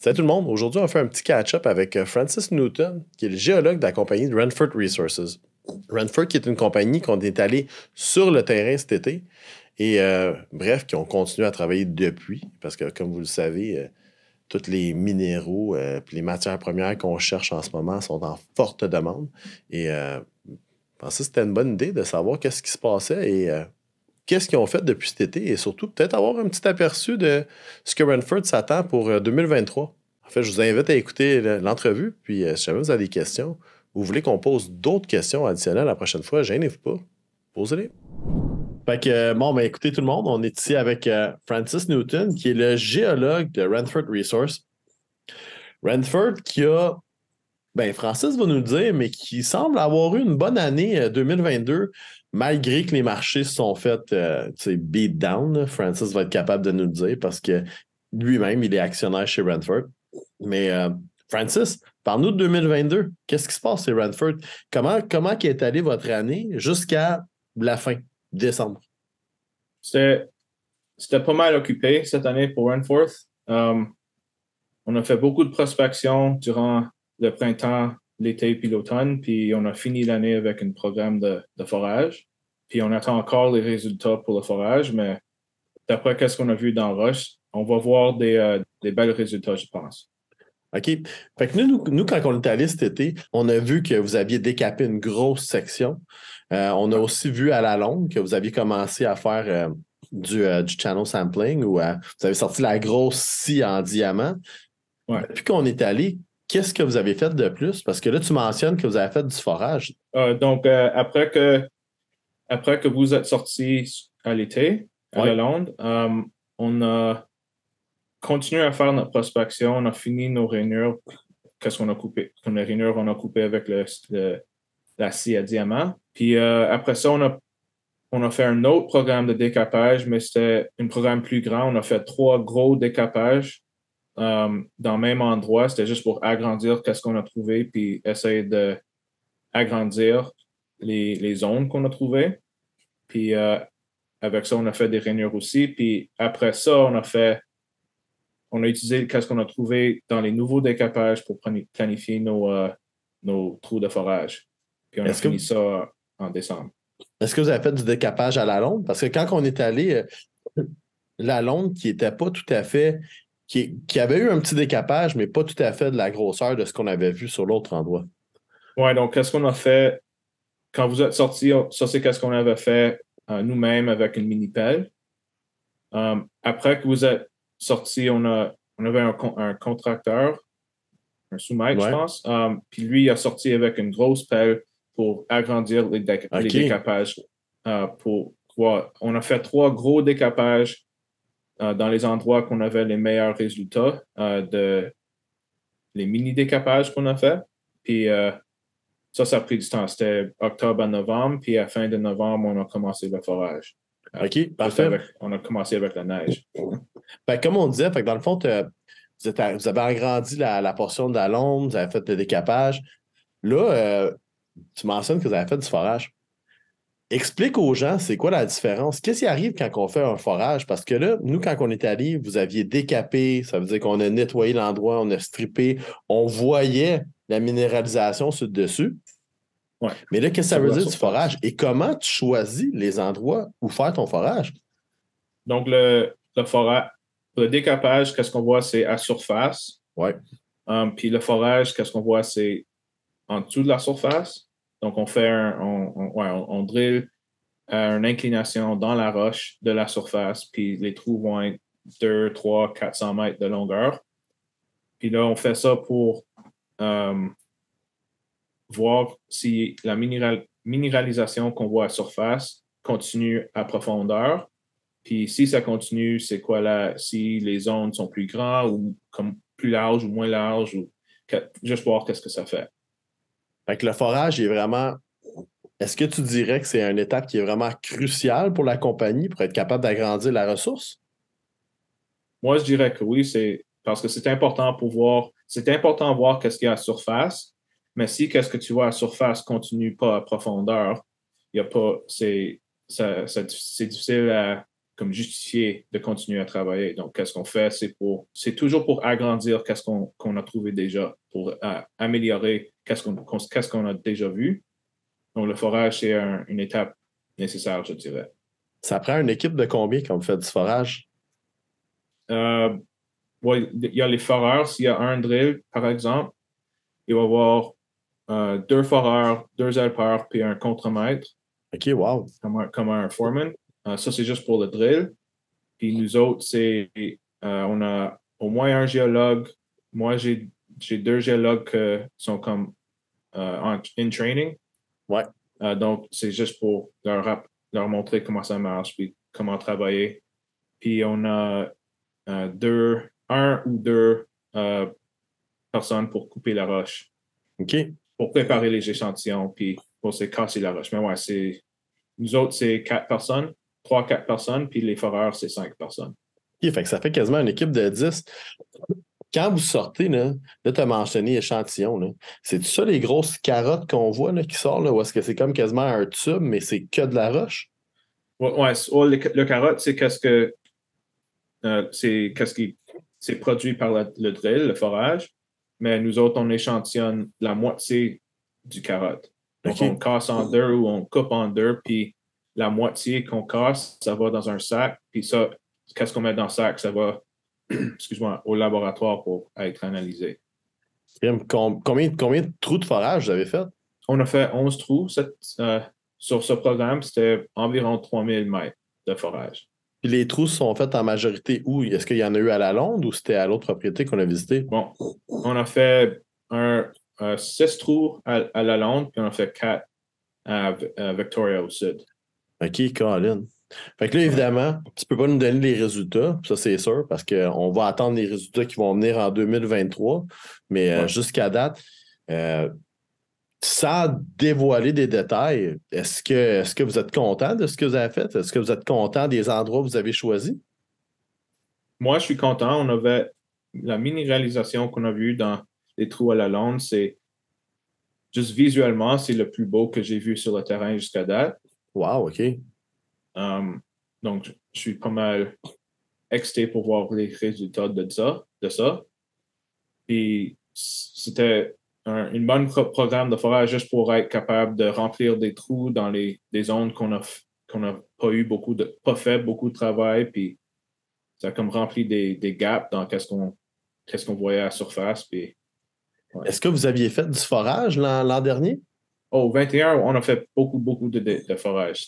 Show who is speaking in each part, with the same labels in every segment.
Speaker 1: Salut tout le monde. Aujourd'hui, on fait un petit catch-up avec Francis Newton, qui est le géologue de la compagnie de Renford Resources. Renford, qui est une compagnie qu'on est allé sur le terrain cet été et, bref, qui ont continué à travailler depuis, parce que, comme vous le savez, tous les minéraux et les matières premières qu'on cherche en ce moment sont en forte demande. Et je pensais que c'était une bonne idée de savoir qu'est-ce qui se passait et qu'est-ce qu'ils ont fait depuis cet été et surtout peut-être avoir un petit aperçu de ce que Renford s'attend pour 2023. En fait, je vous invite à écouter l'entrevue, puis si jamais vous avez des questions, ou vous voulez qu'on pose d'autres questions additionnelles la prochaine fois, gênez-vous pas, posez-les. Fait que, bon, ben écoutez tout le monde, on est ici avec Francis Newton, qui est le géologue de Renford Resources. Renford qui a, ben Francis va nous le dire, mais qui semble avoir eu une bonne année 2022, malgré que les marchés se sont fait beat down. Là. Francis va être capable de nous le dire parce que lui-même, il est actionnaire chez Renford. Mais Francis, parle-nous de 2022. Qu'est-ce qui se passe chez Renford? Comment est allée votre année jusqu'à la fin, décembre?
Speaker 2: C'était pas mal occupé cette année pour Renforth. On a fait beaucoup de prospection durant le printemps, l'été puis l'automne, puis on a fini l'année avec un programme de forage. Puis on attend encore les résultats pour le forage, mais d'après ce qu'on a vu dans Rush, on va voir des belles résultats, je pense.
Speaker 1: OK. Fait que nous, quand on est allé cet été, on a vu que vous aviez décapé une grosse section. On a aussi vu à la longue que vous aviez commencé à faire du channel sampling où vous avez sorti la grosse scie en diamant.
Speaker 2: Ouais.
Speaker 1: Depuis qu'on est allé, qu'est-ce que vous avez fait de plus? Parce que là, tu mentionnes que vous avez fait du forage.
Speaker 2: Donc, après que vous êtes sortis à l'été, à
Speaker 1: Ouais.
Speaker 2: la Londe, on a continué à faire notre prospection. On a fini nos rainures. Qu'est-ce qu'on a coupé? Les rainures, on a coupé avec la scie à diamant. Puis après ça, on a fait un autre programme de décapage, mais c'était un programme plus grand. On a fait 3 gros décapages dans le même endroit. C'était juste pour agrandir qu'est-ce qu'on a trouvé, puis essayer d'agrandir les zones qu'on a trouvées. Puis avec ça, on a fait des rainures aussi. Puis après ça, on a utilisé qu'est-ce qu'on a trouvé dans les nouveaux décapages pour planifier nos trous de forage. Puis on a
Speaker 1: Est-ce que,
Speaker 2: fini ça en décembre.
Speaker 1: est-ce que vous avez fait du décapage à la londe? Parce que quand on est allé, la londe qui était pas tout à fait, qui avait eu un petit décapage, mais pas tout à fait de la grosseur de ce qu'on avait vu sur l'autre endroit.
Speaker 2: Ouais, donc qu'est-ce qu'on a fait quand vous êtes sortis? Ça, c'est qu'est-ce qu'on avait fait nous-mêmes avec une mini-pelle. Après que vous êtes sortis, on avait un contracteur, un sous-maître, je
Speaker 1: Ouais.
Speaker 2: pense. Puis lui, il a sorti avec une grosse pelle pour agrandir les
Speaker 1: OK.
Speaker 2: décapages. On a fait 3 gros décapages dans les endroits qu'on avait les meilleurs résultats de les mini-décapages qu'on a fait. Puis ça a pris du temps. C'était octobre à novembre, puis à la fin de novembre, on a commencé le forage.
Speaker 1: OK, parfait.
Speaker 2: On a commencé avec la neige.
Speaker 1: Fait que comme on disait, fait que dans le fond, vous avez agrandi la portion de la londe, vous avez fait le décapage. Là, tu mentionnes que vous avez fait du forage. Explique aux gens, c'est quoi la différence? Qu'est-ce qui arrive quand on fait un forage? Parce que là, nous, quand on est allé, vous aviez décapé, ça veut dire qu'on a nettoyé l'endroit, on a strippé, on voyait la minéralisation sur le dessus.
Speaker 2: Ouais.
Speaker 1: Mais là, qu'est-ce que ça veut
Speaker 2: La
Speaker 1: dire du
Speaker 2: surface.
Speaker 1: forage? Et comment tu choisis les endroits où faire ton forage?
Speaker 2: Donc, le décapage, qu'est-ce qu'on voit, c'est à surface.
Speaker 1: Ouais.
Speaker 2: Puis le forage, qu'est-ce qu'on voit, c'est en dessous de la surface. Donc, on drille à une inclination dans la roche de la surface, puis les trous vont être 2, 3, 400 mètres de longueur. Puis là, on fait ça pour voir si la minéralisation qu'on voit à surface continue à profondeur. Puis si ça continue, c'est quoi là, si les zones sont plus grandes ou comme plus larges ou moins larges, ou juste voir qu'est-ce que ça fait.
Speaker 1: Fait que le forage est vraiment. Est-ce que tu dirais que c'est une étape qui est vraiment cruciale pour la compagnie pour être capable d'agrandir la ressource?
Speaker 2: Moi, je dirais que oui, c'est parce que c'est important de voir qu'est-ce qu'il y a à surface, mais si qu'est-ce que tu vois à surface continue pas à profondeur, il y a pas, c'est difficile comme justifier de continuer à travailler. Donc, qu'est-ce qu'on fait? C'est toujours pour agrandir qu'est-ce qu'on a trouvé déjà, pour améliorer qu'est-ce qu'on a déjà vu. Donc, le forage, c'est une étape nécessaire, je dirais.
Speaker 1: Ça prend une équipe de combien quand vous faites du forage?
Speaker 2: Ouais, il y a les foreurs. S'il y a un drill, par exemple, il va y avoir 2 foreurs, 2 helpers, puis un contremaître.
Speaker 1: OK, wow.
Speaker 2: Comme un foreman. Ça, c'est juste pour le drill. Puis nous autres, on a au moins un géologue. Moi, j'ai 2 géologues qui sont comme in training.
Speaker 1: Ouais.
Speaker 2: Donc, c'est juste pour leur montrer comment ça marche, puis comment travailler. Puis on a un ou deux personnes pour couper la roche.
Speaker 1: OK.
Speaker 2: Pour préparer les échantillons, puis pour se casser la roche. Mais ouais, nous autres, c'est 4 personnes, 3-4 personnes, puis les foreurs, c'est 5 personnes.
Speaker 1: OK, fait que ça fait quasiment une équipe de 10. Quand vous sortez, là tu as mentionné échantillon, là. C'est ça les grosses carottes qu'on voit là, qui sortent, là, ou est-ce que c'est comme quasiment un tube, mais c'est que de la roche?
Speaker 2: Ouais, le carotte, c'est qu'est-ce qui c'est produit par le drill, le forage, mais nous autres, on échantillonne la moitié du carotte. Donc,
Speaker 1: OK.
Speaker 2: on casse en deux ou on coupe en deux, puis la moitié qu'on casse, ça va dans un sac, puis ça, qu'est-ce qu'on met dans le sac? Ça va, excuse-moi, au laboratoire pour être analysé.
Speaker 1: Combien de trous de forage vous avez fait?
Speaker 2: On a fait 11 trous sur ce programme, c'était environ 3000 mètres de forage.
Speaker 1: Puis les trous sont faits en majorité où? Est-ce qu'il y en a eu à la Londe ou c'était à l'autre propriété qu'on a visité?
Speaker 2: Bon, on a fait 6 trous à la Londe, puis on a fait 4 à Victoria au sud.
Speaker 1: OK, Colin. Fait que là, évidemment, tu peux pas nous donner les résultats, ça c'est sûr, parce qu'on va attendre les résultats qui vont venir en 2023. Mais
Speaker 2: Ouais.
Speaker 1: jusqu'à date, sans dévoiler des détails, est-ce que vous êtes content de ce que vous avez fait? Est-ce que vous êtes content des endroits que vous avez choisis?
Speaker 2: Moi, je suis content. On avait la mini-réalisation qu'on a vue dans les trous à la Londe, c'est juste visuellement, c'est le plus beau que j'ai vu sur le terrain jusqu'à date.
Speaker 1: Wow, OK.
Speaker 2: Donc, je suis pas mal excité pour voir les résultats de ça. Puis, c'était un bon programme de forage juste pour être capable de remplir des trous dans des zones qu'on n'a pas fait beaucoup de travail. Puis, ça a comme rempli des gaps dans qu'est-ce qu'on voyait à la surface. Puis, ouais.
Speaker 1: Est-ce que vous aviez fait du forage l'an dernier?
Speaker 2: Au 21, on a fait beaucoup de forage.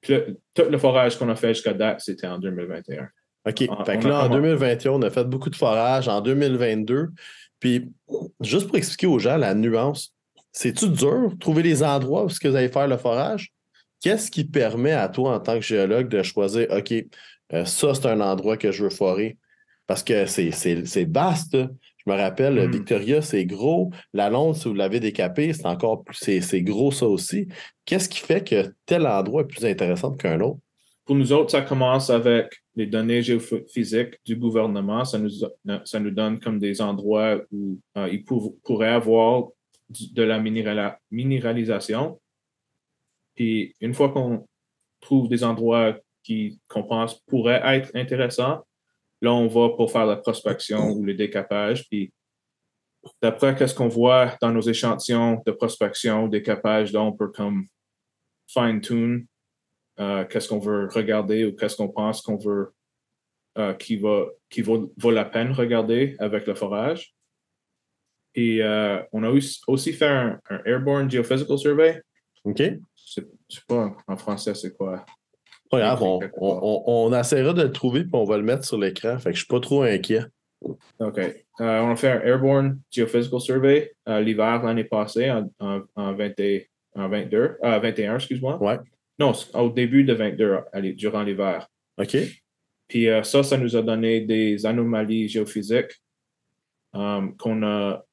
Speaker 2: Tout le forage qu'on a fait jusqu'à date, c'était en 2021.
Speaker 1: OK. Fait que là, en 2021, on a fait beaucoup de forage. En 2022, puis juste pour expliquer aux gens la nuance, c'est-tu dur de trouver les endroits où est-ce que vous allez faire le forage? Qu'est-ce qui permet à toi, en tant que géologue, de choisir, OK, ça, c'est un endroit que je veux forer? Parce que c'est vaste, là. Je me rappelle, Victoria, c'est gros. La Londe, si vous l'avez décapé, c'est encore plus, c'est gros ça aussi. Qu'est-ce qui fait que tel endroit est plus intéressant qu'un autre?
Speaker 2: Pour nous autres, ça commence avec les données géophysiques du gouvernement. Ça nous donne comme des endroits où ils pourraient avoir de la minéralisation. Puis une fois qu'on trouve des endroits qu'on pense pourraient être intéressants, là, on va pour faire la prospection ou le décapage. Puis d'après qu'est-ce qu'on voit dans nos échantillons de prospection, décapage, là, on peut comme fine-tune qu'est-ce qu'on veut regarder ou qu'est-ce qu'on pense qu'on veut qui vaut la peine regarder avec le forage. Et on a aussi fait un Airborne Geophysical Survey.
Speaker 1: OK.
Speaker 2: Je sais pas en français c'est quoi.
Speaker 1: Pas grave, on essaiera de le trouver puis on va le mettre sur l'écran. Fait que je suis pas trop inquiet.
Speaker 2: OK. On a fait un Airborne Geophysical Survey l'hiver l'année passée en 21, excuse-moi.
Speaker 1: Ouais.
Speaker 2: Non, au début de 22, durant l'hiver.
Speaker 1: OK.
Speaker 2: Puis ça nous a donné des anomalies géophysiques qu'on a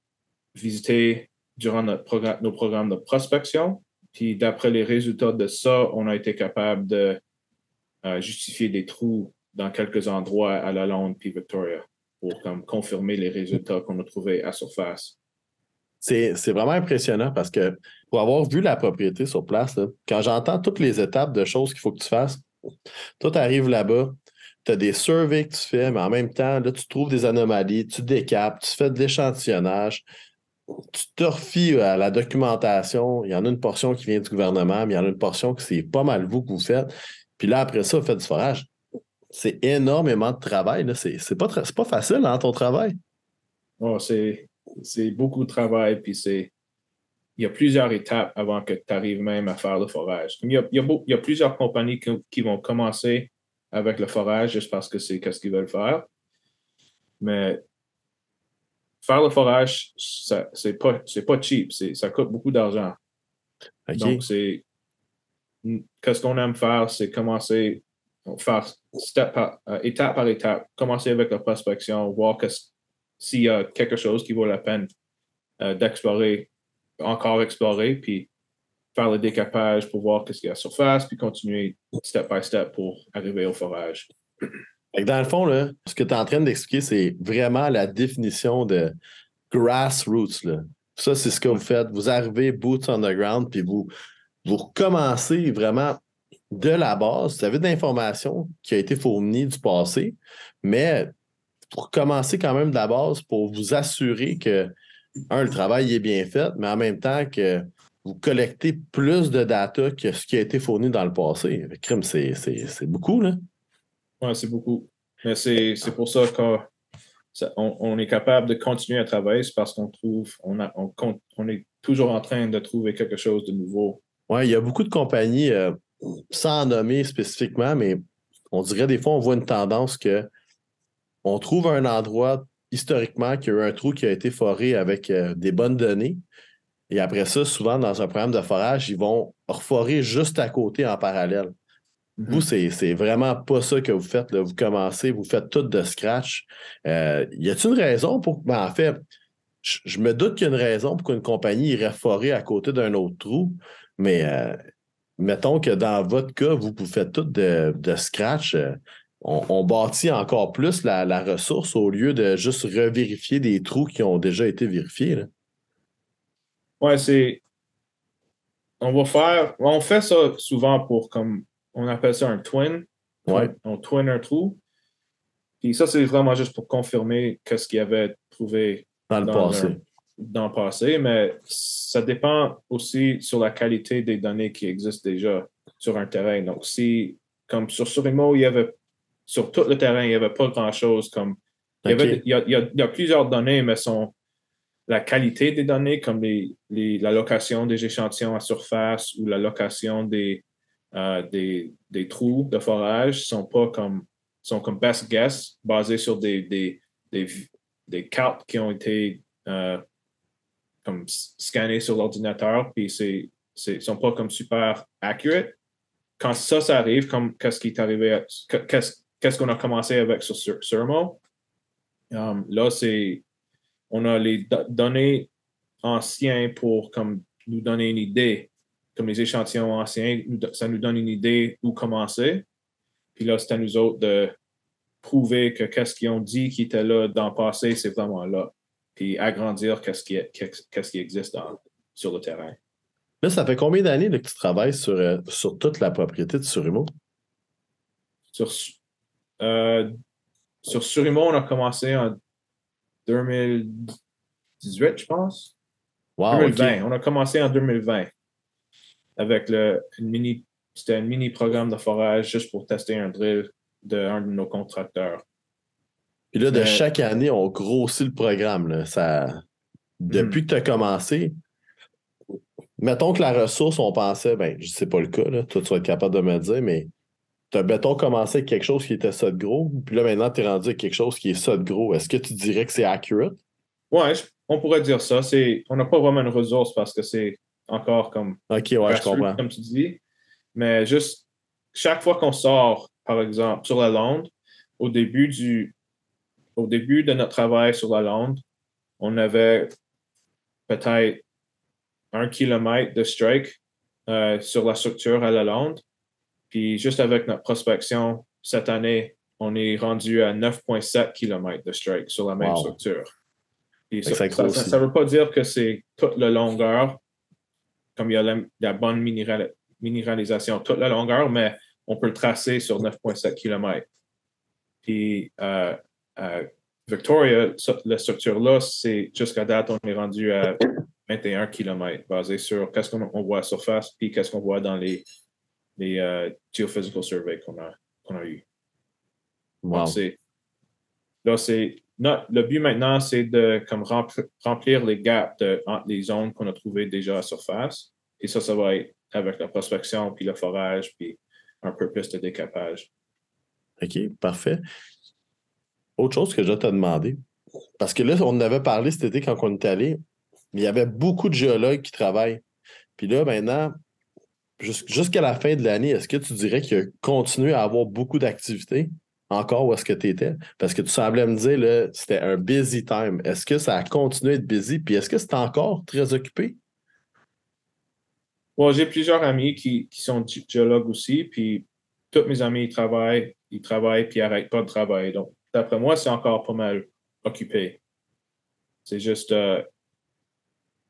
Speaker 2: visitées durant nos programmes de prospection. Puis d'après les résultats de ça, on a été capable de justifier des trous dans quelques endroits à la Londe puis Victoria pour confirmer les résultats qu'on a trouvés à surface.
Speaker 1: C'est vraiment impressionnant parce que pour avoir vu la propriété sur place, là, quand j'entends toutes les étapes de choses qu'il faut que tu fasses, Toi, tu arrives là-bas, tu as des surveys que tu fais, mais en même temps, là, tu trouves des anomalies, tu décapes, tu fais de l'échantillonnage, tu te refies à la documentation. Il y en a une portion qui vient du gouvernement, mais il y en a une portion que c'est pas mal vous que vous faites. Puis là, après ça, vous faites du forage. C'est énormément de travail. Là. C'est pas facile, hein, ton travail.
Speaker 2: Oh, c'est beaucoup de travail, puis il y a plusieurs étapes avant que tu arrives même à faire le forage. Il y a plusieurs compagnies qui vont commencer avec le forage juste parce que c'est ce qu'ils veulent faire. Mais faire le forage, c'est pas cheap. Ça coûte beaucoup d'argent. Donc,
Speaker 1: OK.
Speaker 2: qu'est-ce qu'on aime faire, c'est commencer, faire étape par étape, commencer avec la prospection, voir s'il y a quelque chose qui vaut la peine d'explorer, encore explorer, puis faire le décapage pour voir qu'est-ce qu'il y a à la surface, puis continuer step by step pour arriver au forage.
Speaker 1: Fait que dans le fond, là, ce que tu es en train d'expliquer, c'est vraiment la définition de grassroots. Là. Ça, c'est ce que vous faites. Vous arrivez boots on the ground, puis vous recommencez vraiment de la base. Vous avez de l'information qui a été fournie du passé, mais pour commencer quand même de la base pour vous assurer que, le travail est bien fait, mais en même temps que vous collectez plus de data que ce qui a été fourni dans le passé. Le crime, c'est beaucoup, là.
Speaker 2: Ouais, c'est beaucoup. Mais c'est pour ça qu'on est capable de continuer à travailler, c'est parce qu'on trouve, on est toujours en train de trouver quelque chose de nouveau.
Speaker 1: Ouais, il y a beaucoup de compagnies, sans nommer spécifiquement, mais on dirait des fois, on voit une tendance que on trouve un endroit historiquement qui a eu un trou qui a été foré avec des bonnes données. Et après ça, souvent, dans un programme de forage, ils vont reforer juste à côté en parallèle. Vous,
Speaker 2: Mhm.
Speaker 1: c'est vraiment pas ça que vous faites, là. Vous commencez, vous faites tout de scratch. Y a-t-il une raison pour. Ben, en fait, je me doute qu'il y a une raison pour qu'une compagnie irait forer à côté d'un autre trou, mais mettons que dans votre cas, vous faites tout de scratch. On bâtit encore plus la ressource au lieu de juste revérifier des trous qui ont déjà été vérifiés, là.
Speaker 2: Ouais, on fait ça souvent pour, comme, on appelle ça un twin,
Speaker 1: Ouais,
Speaker 2: on twin un trou. Puis ça, c'est vraiment juste pour confirmer ce qu'il y avait trouvé
Speaker 1: dans le
Speaker 2: dans
Speaker 1: passé.
Speaker 2: dans le passé, mais ça dépend aussi sur la qualité des données qui existent déjà sur un terrain. Donc, si, comme sur Surimo, sur tout le terrain, il n'y avait pas grand-chose comme,
Speaker 1: OK.
Speaker 2: il y a plusieurs données, mais la qualité des données, comme la location des échantillons à surface ou la location des trous de forage sont comme best guess, basés sur des cartes qui ont été comme scannées sur l'ordinateur, puis sont pas comme super accurate. Quand ça arrive, comme qu'est-ce qui est arrivé, qu'est-ce qu'on a commencé avec sur Surmo, là, on a les données anciens pour comme nous donner une idée, comme les échantillons anciens, ça nous donne une idée où commencer. Puis là, c'est à nous autres de prouver que qu'est-ce qu'ils ont dit qui était là dans le passé, c'est vraiment là. Puis agrandir qu'est-ce qui existe sur le terrain.
Speaker 1: Là, ça fait combien d'années là, que tu travailles sur toute la propriété de Surimo?
Speaker 2: Sur, euh, sur Surimo, on a commencé en 2018, je pense.
Speaker 1: Wow, OK.
Speaker 2: 2020. On a commencé en 2020 avec c'était un mini programme de forage juste pour tester un drill d'un de nos contracteurs.
Speaker 1: Puis là, de
Speaker 2: Mais,
Speaker 1: chaque année, on grossit le programme, là. Ça, depuis que tu as commencé, mettons que la ressource, on pensait, ben, je sais pas le cas, là, toi, tu vas être capable de me le dire, mais tu as, mettons, commencé avec quelque chose qui était ça de gros, puis là, maintenant, tu es rendu avec quelque chose qui est ça de gros. Est-ce que tu dirais que c'est accurate?
Speaker 2: ouais, on pourrait dire ça. On n'a pas vraiment une ressource parce que c'est encore comme
Speaker 1: OK, ouais, je
Speaker 2: grassroots,
Speaker 1: comprends.
Speaker 2: comme tu dis. Mais juste, chaque fois qu'on sort, par exemple, sur la Londe, au début au début de notre travail sur la Londe, on avait peut-être 1 kilomètre de strike sur la structure à la Londe. Puis juste avec notre prospection, cette année, on est rendu à 9,7 kilomètres de strike sur la même
Speaker 1: Wow.
Speaker 2: structure. Puis
Speaker 1: Fait que ça
Speaker 2: ça
Speaker 1: grossit.
Speaker 2: veut pas dire que c'est toute la longueur, comme il y a la bonne minéralisation toute la longueur, mais on peut le tracer sur 9,7 km. Puis à Victoria, la structure-là, c'est jusqu'à date, on est rendu à 21 km, basé sur qu'est-ce qu'on voit à la surface, puis qu'est-ce qu'on voit dans les geophysical surveys qu'on a eu.
Speaker 1: Wow.
Speaker 2: Donc, le but maintenant, c'est de comme remplir les gaps entre les zones qu'on a trouvées déjà à la surface. Et ça va être avec la prospection, puis le forage, puis un peu plus de décapage.
Speaker 1: OK, parfait. Autre chose que je vais te demander, parce que là, on en avait parlé cet été quand on est allé, mais il y avait beaucoup de géologues qui travaillent. Puis là, maintenant, jusqu'à la fin de l'année, est-ce que tu dirais qu'il a continué à avoir beaucoup d'activités encore où est-ce que tu étais? Parce que tu semblais me dire, là, c'était un busy time. Est-ce que ça a continué à être busy? Puis est-ce que c'est encore très occupé?
Speaker 2: Bon, j'ai plusieurs amis qui sont géologues aussi, puis tous mes amis, ils travaillent, puis ils n'arrêtent pas de travailler. Donc, d'après moi, c'est encore pas mal occupé. C'est juste, je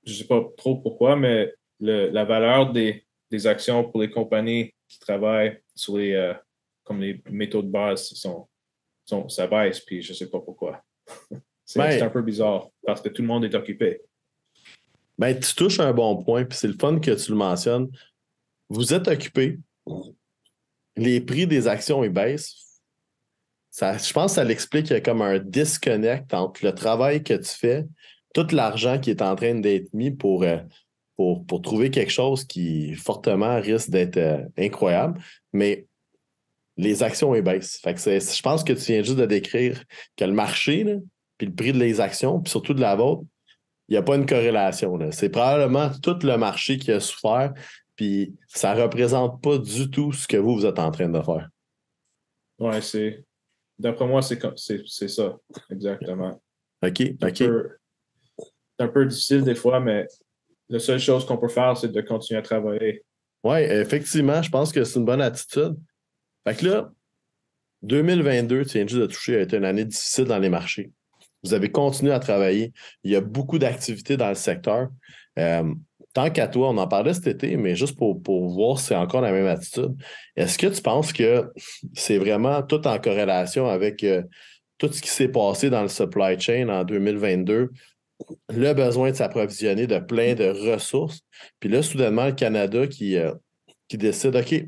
Speaker 2: ne sais pas trop pourquoi, mais la valeur des actions pour les compagnies qui travaillent sur comme les métaux de base, ça baisse, puis je ne sais pas pourquoi. C'est un peu bizarre parce que tout le monde est occupé.
Speaker 1: Ben, tu touches un bon point, puis c'est le fun que tu le mentionnes. Vous êtes occupé, les prix des actions ils baissent. Je pense que ça l'explique qu'il y a comme un disconnect entre le travail que tu fais, tout l'argent qui est en train d'être mis pour trouver quelque chose qui fortement risque d'être incroyable, mais les actions ils baissent. Fait que je pense que tu viens juste de décrire que le marché, là, puis le prix de les actions, puis surtout de la vôtre, il n'y a pas une corrélation. Là. C'est probablement tout le marché qui a souffert, puis ça ne représente pas du tout ce que vous êtes en train de faire.
Speaker 2: Ouais, d'après moi, c'est ça, exactement.
Speaker 1: OK, OK.
Speaker 2: C'est un peu difficile des fois, mais la seule chose qu'on peut faire, c'est de continuer à travailler.
Speaker 1: Oui, effectivement, je pense que c'est une bonne attitude. Fait que là, 2022, tu viens juste de toucher, a été une année difficile dans les marchés. Vous avez continué à travailler. Il y a beaucoup d'activités dans le secteur. Tant qu'à toi, on en parlait cet été, mais juste pour voir si c'est encore la même attitude. Est-ce que tu penses que c'est vraiment tout en corrélation avec tout ce qui s'est passé dans le supply chain en 2022, le besoin de s'approvisionner de plein de ressources, puis là, soudainement, le Canada qui décide, OK,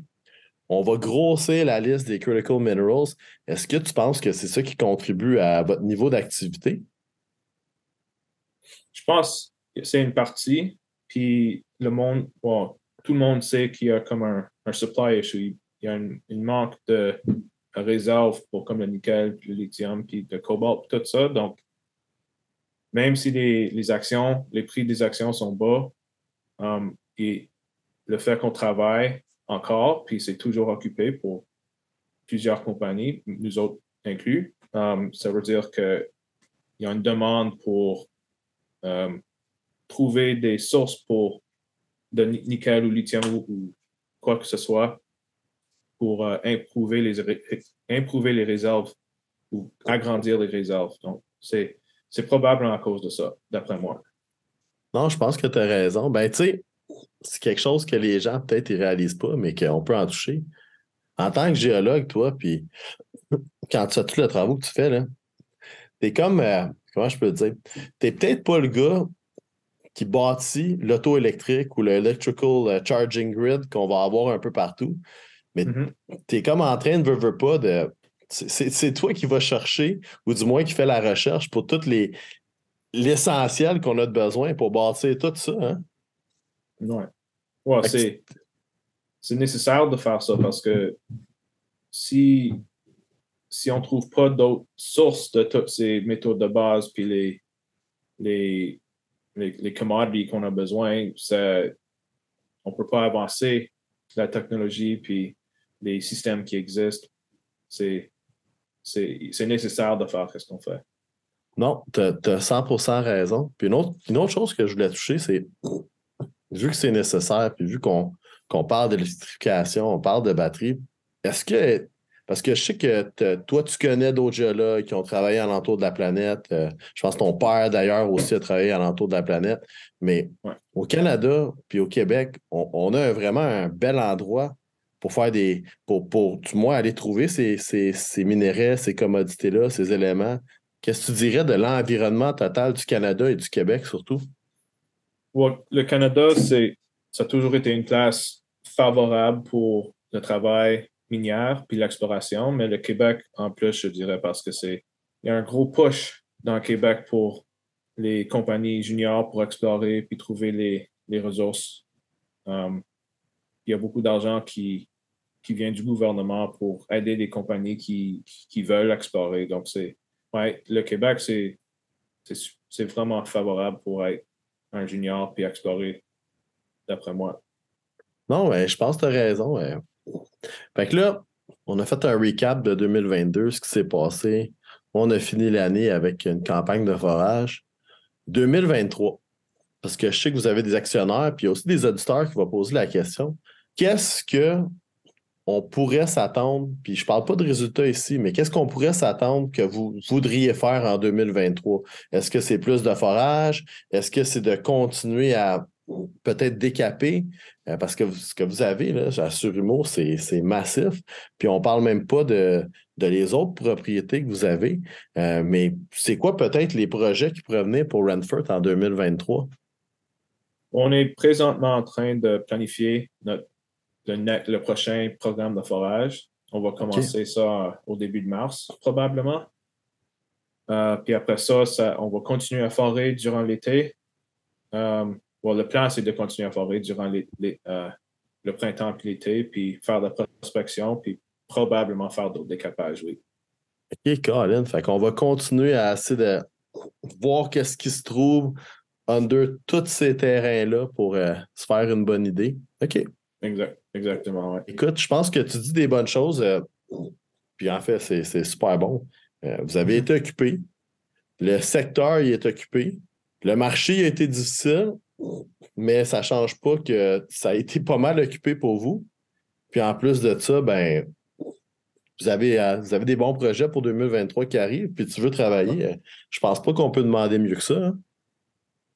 Speaker 1: on va grossir la liste des critical minerals. Est-ce que tu penses que c'est ça qui contribue à votre niveau d'activité?
Speaker 2: Je pense que c'est une partie, puis tout le monde sait qu'il y a comme un supply issue. Il y a une manque de réserve pour comme le nickel, puis le lithium, puis le cobalt, tout ça. Donc, même si les prix des actions sont bas, et le fait qu'on travaille encore, puis c'est toujours occupé pour plusieurs compagnies, nous autres inclus, ça veut dire qu'il y a une demande pour trouver des sources de nickel ou lithium ou quoi que ce soit pour improver les réserves ou agrandir les réserves. Donc, c'est probablement à cause de ça, d'après moi.
Speaker 1: Non, je pense que tu as raison. Ben, tu sais, c'est quelque chose que les gens peut-être ne réalisent pas, mais qu'on peut en toucher. En tant que géologue, toi, puis quand tu as tous les travaux que tu fais, là, t'es comme, comment je peux te dire, t'es peut-être pas le gars qui bâtit l'auto électrique ou le electrical charging grid qu'on va avoir un peu partout, mais t'es comme en train de veux pas de. C'est toi qui vas chercher, ou du moins qui fait la recherche pour l'essentiel qu'on a de besoin pour bâtir tout ça. Hein?
Speaker 2: Ouais. Ouais, c'est nécessaire de faire ça parce que si on ne trouve pas d'autres sources de tous ces métaux de base puis les commodities qu'on a besoin, on ne peut pas avancer la technologie puis les systèmes qui existent. C'est nécessaire de faire ce qu'on fait.
Speaker 1: Non, tu as 100% raison. Puis une autre chose que je voulais toucher, c'est vu que c'est nécessaire, puis vu qu'on parle d'électrification, on parle de batterie, est-ce que, parce que je sais que toi, tu connais d'autres géologues qui ont travaillé alentour de la planète. Je pense que ton père, d'ailleurs, aussi a travaillé alentour de la planète. Mais
Speaker 2: Ouais.
Speaker 1: au Canada, puis au Québec, on a vraiment un bel endroit pour faire pour du moins aller trouver ces minéraux, ces commodités-là, ces éléments. Qu'est-ce que tu dirais de l'environnement total du Canada et du Québec surtout?
Speaker 2: Ouais, le Canada, ça a toujours été une place favorable pour le travail minière puis l'exploration, mais le Québec, en plus, je dirais, parce que il y a un gros push dans le Québec pour les compagnies juniors pour explorer puis trouver les ressources. Um, il y a beaucoup d'argent qui vient du gouvernement pour aider les compagnies qui veulent explorer. Donc, ouais, le Québec, c'est vraiment favorable pour être un junior puis explorer, d'après moi.
Speaker 1: Non, ouais, je pense que tu as raison. Ouais. Fait que là, on a fait un recap de 2022, ce qui s'est passé. On a fini l'année avec une campagne de forage. 2023, parce que je sais que vous avez des actionnaires, puis il y a aussi des auditeurs qui vont poser la question. Qu'est-ce que on pourrait s'attendre, puis je parle pas de résultats ici, mais qu'est-ce qu'on pourrait s'attendre que vous voudriez faire en 2023? Est-ce que c'est plus de forage? Est-ce que c'est de continuer à peut-être décaper? Parce que ce que vous avez là, à Surimo, c'est massif. Puis on parle même pas de les autres propriétés que vous avez. Mais c'est quoi peut-être les projets qui pourraient venir pour Renfrew en 2023?
Speaker 2: On est présentement en train de planifier le prochain programme de forage. On va
Speaker 1: OK.
Speaker 2: commencer ça au début de mars, probablement. Puis après ça, on va continuer à forer durant l'été. Le plan, c'est de continuer à forer durant le printemps et l'été, puis faire de la prospection, puis probablement faire d'autres décapages, oui.
Speaker 1: OK, Colin. Fait qu'on va continuer à essayer de voir qu'est-ce qui se trouve under tous ces terrains-là pour se faire une bonne idée. OK.
Speaker 2: Exactement, oui.
Speaker 1: Écoute, je pense que tu dis des bonnes choses. Puis en fait, c'est super bon. Vous avez été occupé. Le secteur il est occupé. Le marché il a été difficile, mais ça ne change pas que ça a été pas mal occupé pour vous. Puis en plus de ça, ben, vous avez des bons projets pour 2023 qui arrivent, puis tu veux travailler. Je pense pas qu'on peut demander mieux que ça. Hein.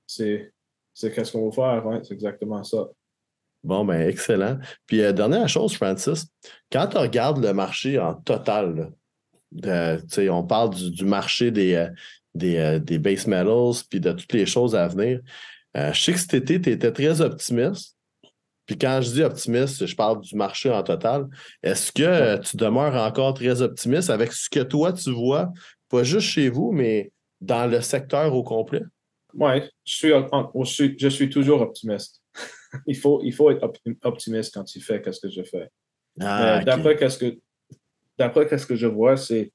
Speaker 2: C'est, c'est qu'est-ce qu'on va faire, ouais, c'est exactement ça.
Speaker 1: Bon, ben, excellent. Puis, dernière chose, Francis, quand tu regardes le marché en total, là, tu sais, on parle du marché des base metals, puis de toutes les choses à venir. Je sais que cet été, tu étais très optimiste. Puis quand je dis optimiste, je parle du marché en total. Est-ce que
Speaker 2: Ouais,
Speaker 1: tu demeures encore très optimiste avec ce que toi, tu vois, pas juste chez vous, mais dans le secteur au complet?
Speaker 2: ouais, je suis toujours optimiste. Il faut être optimiste quand tu fais ce que je fais.
Speaker 1: Ah,
Speaker 2: Mais
Speaker 1: OK.
Speaker 2: d'après qu'est-ce que je vois, c'est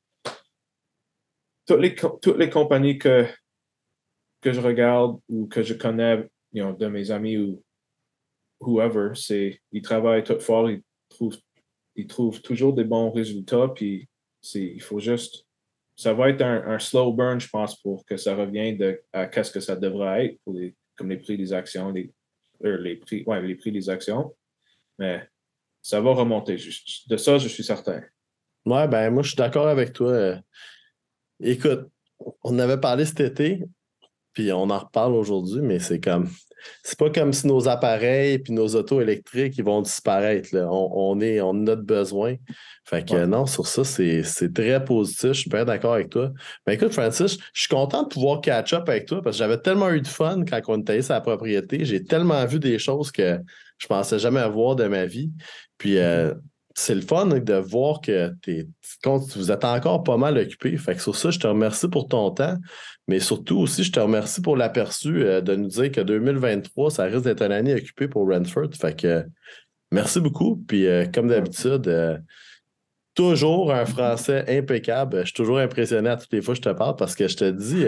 Speaker 2: toutes les compagnies que je regarde ou que je connais, de mes amis ou whoever, ils travaillent tout fort, ils trouvent toujours des bons résultats, puis il faut juste, ça va être un slow burn, je pense, pour que ça revienne à qu'est-ce que ça devrait être comme les prix des actions, les prix des actions, mais ça va remonter. De ça, je suis certain.
Speaker 1: Ouais, ben moi, je suis d'accord avec toi. Écoute, on en avait parlé cet été, puis on en reparle aujourd'hui, mais c'est pas comme si nos appareils puis nos autos électriques ils vont disparaître. Là. On a notre besoin. Fait que
Speaker 2: Ouais.
Speaker 1: non, sur ça, c'est très positif. Je suis bien d'accord avec toi. Ben écoute, Francis, je suis content de pouvoir catch up avec toi parce que j'avais tellement eu de fun quand on était allé sur la propriété. J'ai tellement vu des choses que je pensais jamais avoir de ma vie. Puis c'est le fun de voir que vous êtes encore pas mal occupé. Fait que sur ça, je te remercie pour ton temps. Mais surtout aussi, je te remercie pour l'aperçu de nous dire que 2023, ça risque d'être une année occupée pour Renfrew. Fait que merci beaucoup. Puis comme d'habitude, toujours un français impeccable. Je suis toujours impressionné à toutes les fois que je te parle parce que je te dis,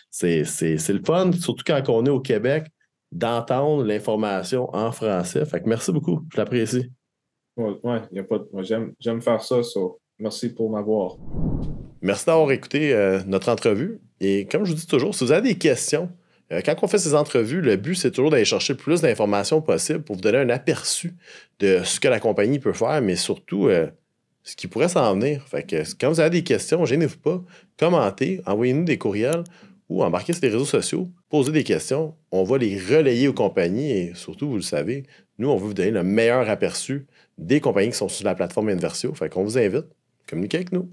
Speaker 1: c'est le fun, surtout quand on est au Québec, d'entendre l'information en français. Fait que merci beaucoup. Je l'apprécie.
Speaker 2: Ouais, ouais, y a pas moi, j'aime faire ça, merci pour m'avoir.
Speaker 1: Merci d'avoir écouté notre entrevue. Et comme je vous dis toujours, si vous avez des questions, quand on fait ces entrevues, le but, c'est toujours d'aller chercher le plus d'informations possible pour vous donner un aperçu de ce que la compagnie peut faire, mais surtout ce qui pourrait s'en venir. Fait que quand vous avez des questions, gênez-vous pas, commentez, envoyez-nous des courriels ou embarquez sur les réseaux sociaux, posez des questions. On va les relayer aux compagnies et surtout, vous le savez, nous, on veut vous donner le meilleur aperçu des compagnies qui sont sur la plateforme Inversio. Fait qu'on vous invite, communiquez avec nous.